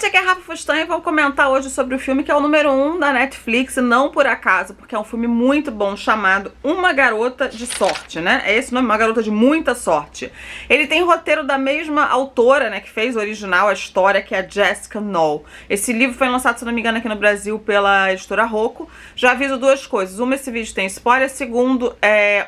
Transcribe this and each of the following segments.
gente, aqui é a Rafa Fustan e vou comentar hoje sobre o filme que é o número 1 da Netflix, não por acaso, porque é um filme muito bom chamado Uma Garota de Sorte, né? É esse o nome, Uma Garota de Muita Sorte. Ele tem roteiro da mesma autora, né, que fez o original, a história, que é a Jessica Knoll. Esse livro foi lançado, se não me engano, aqui no Brasil pela editora Rocco. Já aviso duas coisas. Uma, esse vídeo tem spoiler. Segundo,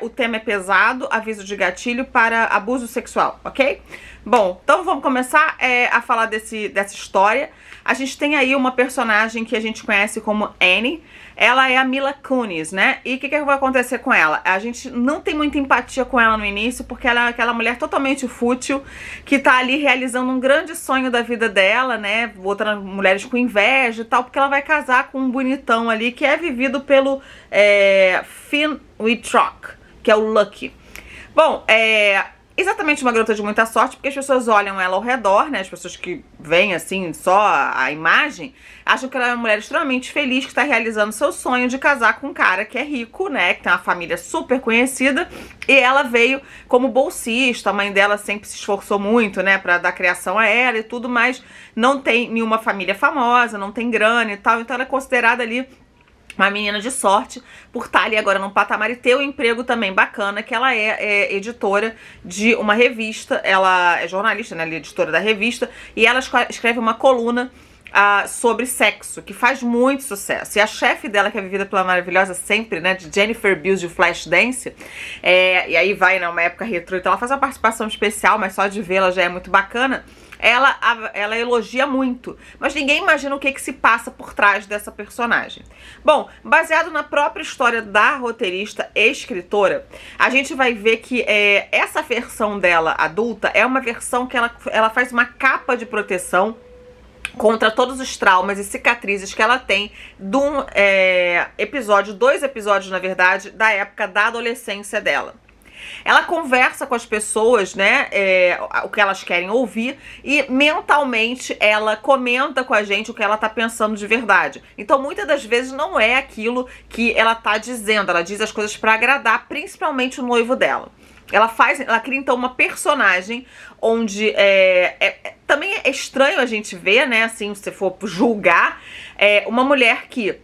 o tema é pesado, aviso de gatilho para abuso sexual, ok? Bom, então vamos começar a falar dessa história. A gente tem aí uma personagem que a gente conhece como Annie. Ela é a Mila Kunis, né? E o que vai acontecer com ela? A gente não tem muita empatia com ela no início, porque ela é aquela mulher totalmente fútil, que tá ali realizando um grande sonho da vida dela, né? Botando mulheres com inveja e tal, porque ela vai casar com um bonitão ali, que é vivido pelo Finn Wittrock, que é o Lucky. Bom, exatamente uma garota de muita sorte, porque as pessoas olham ela ao redor, né? As pessoas que veem, assim, só a imagem, acham que ela é uma mulher extremamente feliz, que está realizando seu sonho de casar com um cara que é rico, né? Que tem uma família super conhecida. E ela veio como bolsista, a mãe dela sempre se esforçou muito, né? Pra dar criação a ela e tudo, mas não tem nenhuma família famosa, não tem grana e tal. Então ela é considerada ali uma menina de sorte por estar ali agora num patamar e ter um emprego também bacana, que ela é editora de uma revista, ela é jornalista, né, ela é editora da revista, e ela escreve uma coluna sobre sexo, que faz muito sucesso. E a chefe dela, que é vivida pela maravilhosa sempre, né, de Jennifer Beals de Flashdance, e aí vai, né, uma época retrô, então ela faz uma participação especial, mas só de vê-la já é muito bacana. Ela elogia muito, mas ninguém imagina o que se passa por trás dessa personagem. Bom, baseado na própria história da roteirista e escritora, a gente vai ver que essa versão dela adulta é uma versão que ela faz uma capa de proteção contra todos os traumas e cicatrizes que ela tem de um episódio, 2 episódios na verdade, da época da adolescência dela. Ela conversa com as pessoas, né, o que elas querem ouvir, e mentalmente ela comenta com a gente o que ela tá pensando de verdade. Então muitas das vezes não é aquilo que ela tá dizendo, ela diz as coisas pra agradar, principalmente o noivo dela. Ela cria então uma personagem onde também é estranho a gente ver, né, assim, se você for julgar, uma mulher que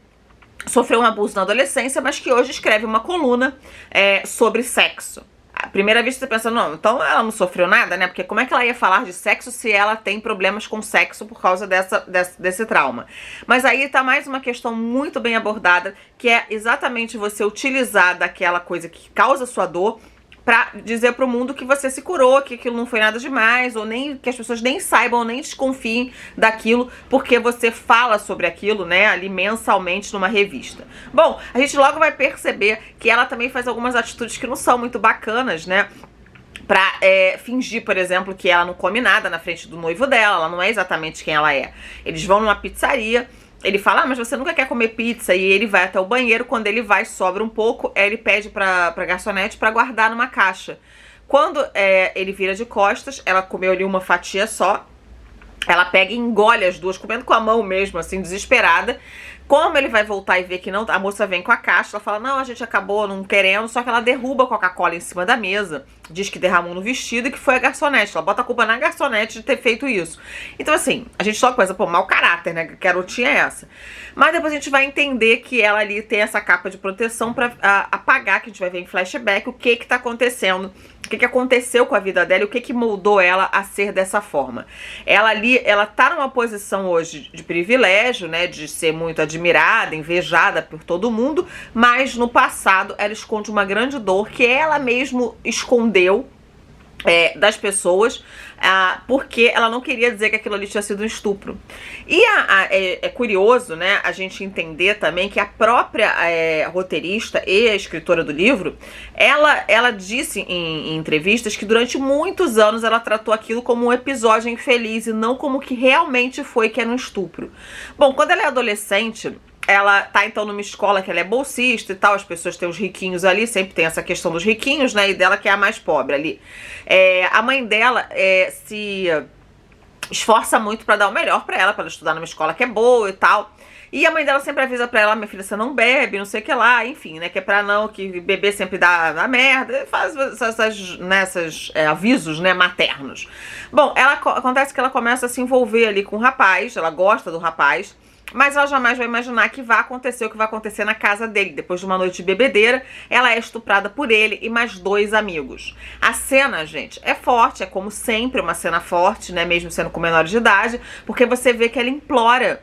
sofreu um abuso na adolescência, mas que hoje escreve uma coluna sobre sexo. À primeira vista você pensa, não, então ela não sofreu nada, né? Porque como é que ela ia falar de sexo se ela tem problemas com sexo por causa desse trauma? Mas aí tá mais uma questão muito bem abordada, que é exatamente você utilizar daquela coisa que causa sua dor pra dizer pro mundo que você se curou, que aquilo não foi nada demais, ou nem que as pessoas nem saibam, nem desconfiem daquilo, porque você fala sobre aquilo, né, ali mensalmente numa revista. Bom, a gente logo vai perceber que ela também faz algumas atitudes que não são muito bacanas, né, pra fingir, por exemplo, que ela não come nada na frente do noivo dela, ela não é exatamente quem ela é. Eles vão numa pizzaria, ele fala, mas você nunca quer comer pizza, e ele vai até o banheiro, quando ele vai, sobra um pouco, ele pede pra garçonete pra guardar numa caixa. Quando ele vira de costas, ela comeu ali uma fatia só, ela pega e engole as duas, comendo com a mão mesmo, assim, desesperada. Como ele vai voltar e ver que não, a moça vem com a caixa, ela fala, não, a gente acabou não querendo, só que ela derruba a Coca-Cola em cima da mesa, diz que derramou no vestido e que foi a garçonete, ela bota a culpa na garçonete de ter feito isso. Então assim, a gente só coisa, pô, mau caráter, né, que garotinha é essa? Mas depois a gente vai entender que ela ali tem essa capa de proteção pra apagar, que a gente vai ver em flashback, o que tá acontecendo, o que aconteceu com a vida dela e o que moldou ela a ser dessa forma. Ela tá numa posição hoje de privilégio, né, de ser muito admirada, invejada por todo mundo, mas no passado ela esconde uma grande dor que ela mesmo escondeu das pessoas, porque ela não queria dizer que aquilo ali tinha sido um estupro. E é curioso, né, a gente entender também que a própria roteirista e a escritora do livro, ela disse em entrevistas que durante muitos anos ela tratou aquilo como um episódio infeliz e não como que realmente foi, que era um estupro. Bom, quando ela é adolescente, ela tá então numa escola que ela é bolsista e tal, as pessoas têm os riquinhos ali, sempre tem essa questão dos riquinhos, né, e dela que é a mais pobre ali. A mãe dela se esforça muito pra dar o melhor pra ela estudar numa escola que é boa e tal. E a mãe dela sempre avisa pra ela, minha filha, você não bebe, não sei o que lá, enfim, né? Que é pra não, que beber sempre dá merda. Faz nessas avisos, né, maternos. Bom, acontece que ela começa a se envolver ali com o rapaz, ela gosta do rapaz, mas ela jamais vai imaginar que vai acontecer o que vai acontecer na casa dele. Depois de uma noite de bebedeira, ela é estuprada por ele e mais 2 amigos. A cena, gente, é forte, é como sempre uma cena forte, né, mesmo sendo com menores de idade, porque você vê que ela implora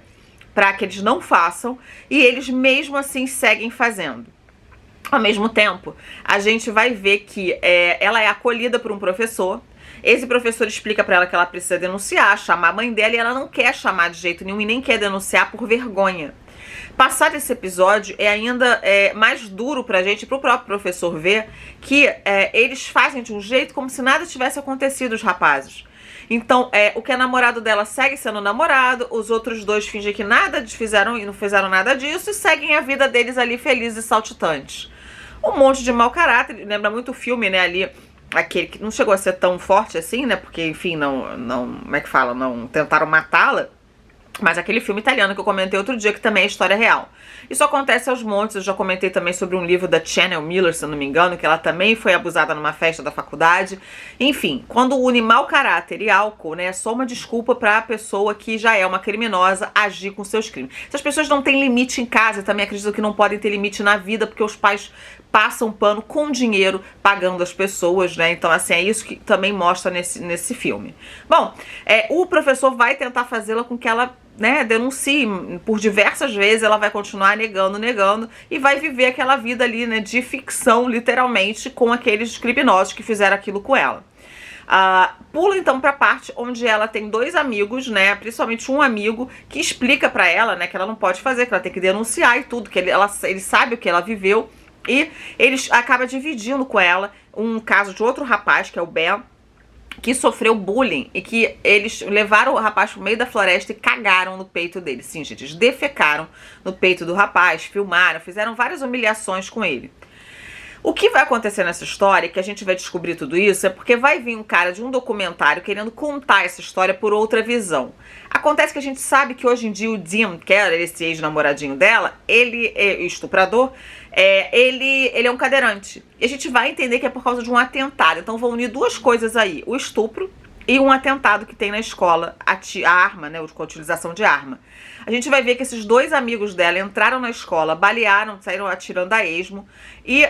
para que eles não façam e eles mesmo assim seguem fazendo. Ao mesmo tempo, a gente vai ver que ela é acolhida por um professor. Esse professor explica pra ela que ela precisa denunciar, chamar a mãe dela, e ela não quer chamar de jeito nenhum e nem quer denunciar por vergonha. Passado esse episódio, é ainda mais duro pra gente, pro próprio professor ver, que eles fazem de um jeito como se nada tivesse acontecido, os rapazes. Então, o que é namorado dela segue sendo namorado, os outros 2 fingem que nada fizeram e não fizeram nada disso e seguem a vida deles ali felizes e saltitantes. Um monte de mau caráter, lembra muito o filme, né, ali, aquele que não chegou a ser tão forte assim, né, porque, enfim, não como é que fala, não tentaram matá-la, mas aquele filme italiano que eu comentei outro dia, que também é história real. Isso acontece aos montes, eu já comentei também sobre um livro da Channel Miller, se eu não me engano, que ela também foi abusada numa festa da faculdade. Enfim, quando une mau caráter e álcool, né, é só uma desculpa pra pessoa que já é uma criminosa agir com seus crimes. Se as pessoas não têm limite em casa, eu também acredito que não podem ter limite na vida, porque os pais passam pano com dinheiro pagando as pessoas, né? Então, assim, é isso que também mostra nesse filme. Bom, o professor vai tentar fazê-la com que ela, né, denuncie. Por diversas vezes ela vai continuar negando e vai viver aquela vida ali, né, de ficção, literalmente, com aqueles criminosos que fizeram aquilo com ela. Pula então pra parte onde ela tem 2 amigos, né, principalmente um amigo que explica pra ela, né, que ela não pode fazer, que ela tem que denunciar e tudo, que ele sabe o que ela viveu. E eles acabam dividindo com ela um caso de outro rapaz, que é o Ben, que sofreu bullying e que eles levaram o rapaz pro meio da floresta e cagaram no peito dele. Sim, gente, eles defecaram no peito do rapaz, filmaram, fizeram várias humilhações com ele. O que vai acontecer nessa história, que a gente vai descobrir tudo isso, é porque vai vir um cara de um documentário querendo contar essa história por outra visão. Acontece que a gente sabe que hoje em dia o Dean, que era esse ex-namoradinho dela, ele é estuprador, ele é um cadeirante. E a gente vai entender que é por causa de um atentado. Então vão unir 2 coisas aí, o estupro e um atentado que tem na escola, a arma, né, com a utilização de arma. A gente vai ver que esses 2 amigos dela entraram na escola, balearam, saíram atirando a esmo. E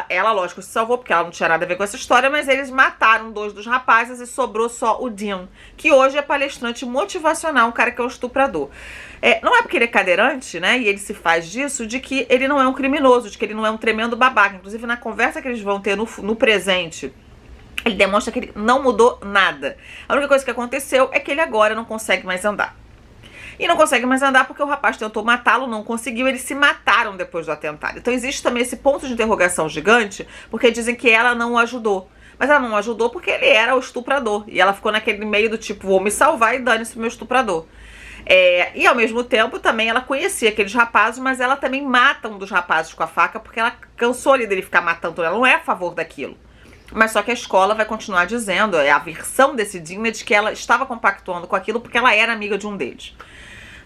ela, lógico, se salvou, porque ela não tinha nada a ver com essa história, mas eles mataram 2 dos rapazes e sobrou só o Dean, que hoje é palestrante motivacional, um cara que é um estuprador. Não é porque ele é cadeirante, né, e ele se faz disso, de que ele não é um criminoso, de que ele não é um tremendo babaca. Inclusive, na conversa que eles vão ter no presente, ele demonstra que ele não mudou nada. A única coisa que aconteceu é que ele agora não consegue mais andar. E não consegue mais andar porque o rapaz tentou matá-lo, não conseguiu, eles se mataram depois do atentado. Então existe também esse ponto de interrogação gigante, porque dizem que ela não o ajudou. Mas ela não o ajudou porque ele era o estuprador. E ela ficou naquele meio do tipo, vou me salvar e dane-se o meu estuprador. E ao mesmo tempo também ela conhecia aqueles rapazes, mas ela também mata um dos rapazes com a faca porque ela cansou ali dele ficar matando ela, não é a favor daquilo. Mas só que a escola vai continuar dizendo, a versão desse Dean é de que ela estava compactuando com aquilo porque ela era amiga de um deles.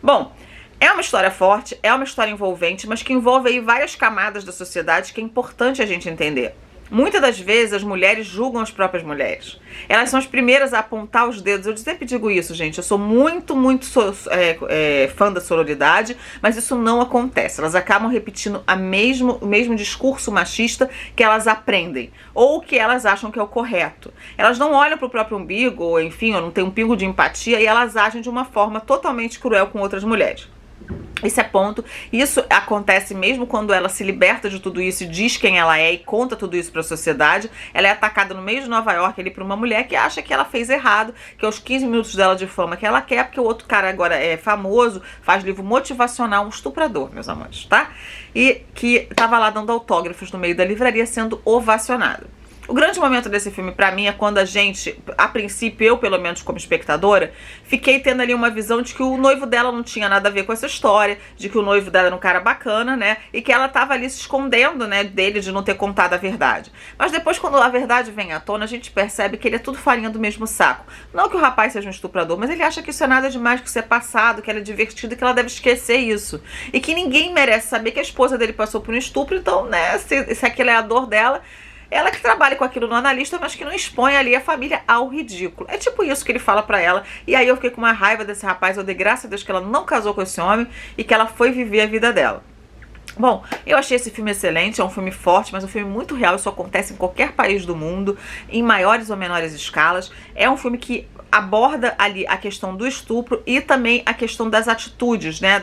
Bom, é uma história forte, é uma história envolvente, mas que envolve aí várias camadas da sociedade que é importante a gente entender. Muitas das vezes as mulheres julgam as próprias mulheres. Elas são as primeiras a apontar os dedos. Eu sempre digo isso, gente. Eu sou muito fã da sororidade, mas isso não acontece. Elas acabam repetindo o mesmo discurso machista que elas aprendem, ou que elas acham que é o correto. Elas não olham para o próprio umbigo, ou enfim, ou não tem um pingo de empatia, e elas agem de uma forma totalmente cruel com outras mulheres. Esse é ponto. Isso acontece mesmo quando ela se liberta de tudo isso e diz quem ela é e conta tudo isso para a sociedade. Ela é atacada no meio de Nova York ali por uma mulher que acha que ela fez errado, que aos 15 minutos dela de fama que ela quer, porque o outro cara agora é famoso, faz livro motivacional, um estuprador, meus amores, tá? E que tava lá dando autógrafos no meio da livraria sendo ovacionado. O grande momento desse filme pra mim é quando a gente, a princípio, eu pelo menos como espectadora, fiquei tendo ali uma visão de que o noivo dela não tinha nada a ver com essa história, de que o noivo dela era um cara bacana, né, e que ela tava ali se escondendo, né, dele de não ter contado a verdade. Mas depois, quando a verdade vem à tona, a gente percebe que ele é tudo farinha do mesmo saco. Não que o rapaz seja um estuprador, mas ele acha que isso é nada demais, que isso é passado, que ela é divertida, que ela deve esquecer isso. E que ninguém merece saber que a esposa dele passou por um estupro, então, né, se aquilo é a dor dela, ela que trabalha com aquilo no analista, mas que não expõe ali a família ao ridículo. É tipo isso que ele fala pra ela. E aí eu fiquei com uma raiva desse rapaz. Eu dei graças a Deus que ela não casou com esse homem e que ela foi viver a vida dela. Bom, eu achei esse filme excelente, é um filme forte, mas um filme muito real, isso acontece em qualquer país do mundo, em maiores ou menores escalas. É um filme que aborda ali a questão do estupro e também a questão das atitudes, né?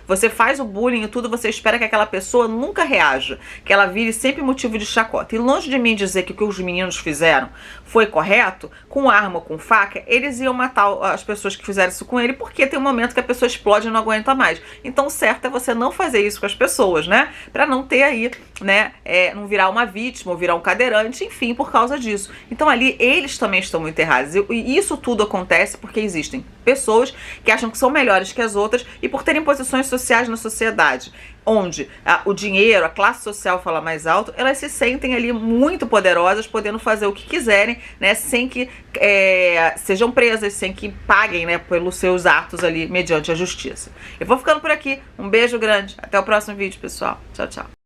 Você faz o bullying e tudo, você espera que aquela pessoa nunca reaja, que ela vire sempre motivo de chacota. E longe de mim dizer que o que os meninos fizeram foi correto, com arma ou com faca, eles iam matar as pessoas que fizeram isso com ele, porque tem um momento que a pessoa explode e não aguenta mais. Então o certo é você não fazer isso com as pessoas, né? Pra não ter aí, né, não virar uma vítima ou virar um cadeirante, enfim, por causa disso. Então ali eles também estão muito errados. E isso tudo acontece porque existem pessoas que acham que são melhores que as outras e por terem posições sociais na sociedade, onde o dinheiro, a classe social fala mais alto, elas se sentem ali muito poderosas, podendo fazer o que quiserem, né, sem que sejam presas, sem que paguem, né, pelos seus atos ali mediante a justiça. Eu vou ficando por aqui. Um beijo grande. Até o próximo vídeo, pessoal. Tchau, tchau.